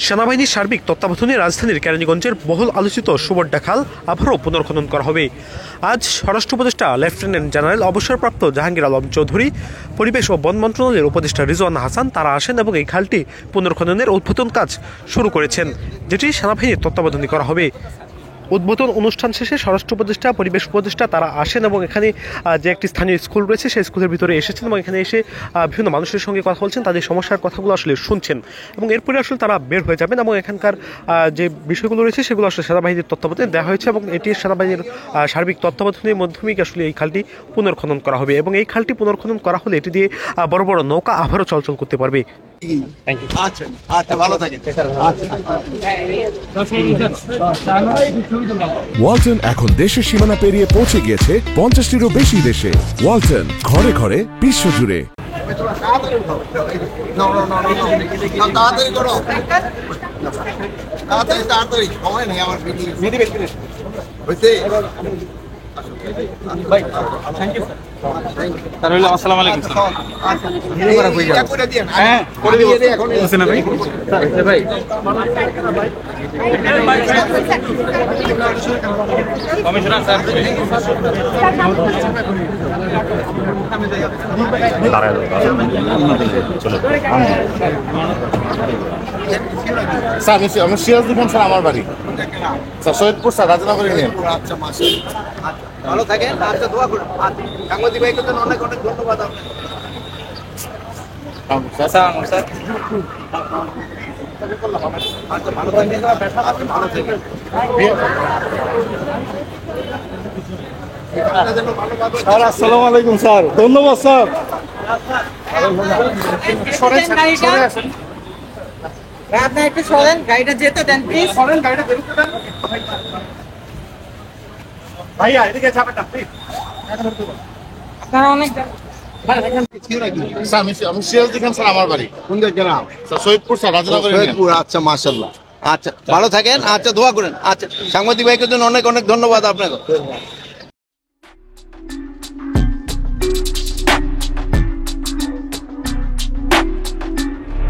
সেনাবাহিনীর সার্বিক তত্ত্বাবধানে রাজধানীর কেরানীগঞ্জের বহুল আলোচিত সুবড্ডা খাল আবারও পুনর্খনন করা হবে। আজ স্বরাষ্ট্র উপদেষ্টা লেফটেন্যান্ট জেনারেল অবসরপ্রাপ্ত জাহাঙ্গীর আলম চৌধুরী, পরিবেশ ও বন মন্ত্রণালয়ের উপদেষ্টা রিজওয়ানা হাসান তারা আসেন এবং এই খালটি পুনর্খননের উদ্বোধন কাজ শুরু করেছেন, যেটি সেনাবাহিনীর তত্ত্বাবধানে করা হবে। উদ্বোধন অনুষ্ঠান শেষে স্বরাষ্ট্র উপদেষ্টা, পরিবেশ উপদেষ্টা তারা আসেন এবং এখানে যে একটি স্থানীয় স্কুল রয়েছে সেই স্কুলের ভিতরে এসেছেন এবং এখানে এসে বিভিন্ন মানুষের সঙ্গে কথা বলছেন, তাদের সমস্যার কথাগুলো আসলে শুনছেন এবং এরপরে আসলে তারা বের হয়ে যাবেন এবং এখানকার যে বিষয়গুলো রয়েছে সেগুলো আসলে সেনাবাহিনীর তত্ত্বাবধানে দেওয়া হয়েছে এবং এটি সেনাবাহিনীর সার্বিক তত্ত্বাবধানের মাধ্যমেই আসলে এই খালটি পুনর্খনন করা হবে এবং এই খালটি পুনর্খনন করা হলে এটি দিয়ে বড় বড় নৌকা আবারও চলাচল করতে পারবে। ওয়ালটন এখন দেশের সীমানা পেরিয়ে পৌঁছে গিয়েছে 50টিরও বেশি দেশে। ওয়ালটন, ঘরে ঘরে বিশ্বজুড়ে। আসসালামু আলাইকুম কমিশনার স্যার, আমি সিরাজুল খান স্যার, আমার বাড়ি স্যার সৈয়দপুর স্যার, রাজনগরে নিয়ে। আচ্ছা, ভালো থাকেন। আচ্ছা, দোয়া করুন। সাংবাদিক ভাইকে জন্য অনেক অনেক ধন্যবাদ আপনাকে। আচ্ছা, ভালো থাকেন। ভালো থাকেন। আসসালামু আলাইকুম স্যার, ধন্যবাদ স্যার। আপনি একটু সরেন, গাড়িটা যেতে দেন প্লিজ। সরেন, গাড়িটা যেতে দেন ভাইয়া, এদিকে যাবেন না প্লিজ। আপনারা অনেক আমি সিরাজুল খান স্যার, আমার বাড়ি কোন গ্রাম? স্যার সৈয়দপুর স্যার, রাজনগরে নিয়ে। সৈয়দপুর। আচ্ছা, মাশাআল্লাহ। আচ্ছা, ভালো থাকেন। আচ্ছা, দোয়া করেন। আচ্ছা, সাংবাদিক ভাইকে জন্য অনেক অনেক ধন্যবাদ আপনাকে।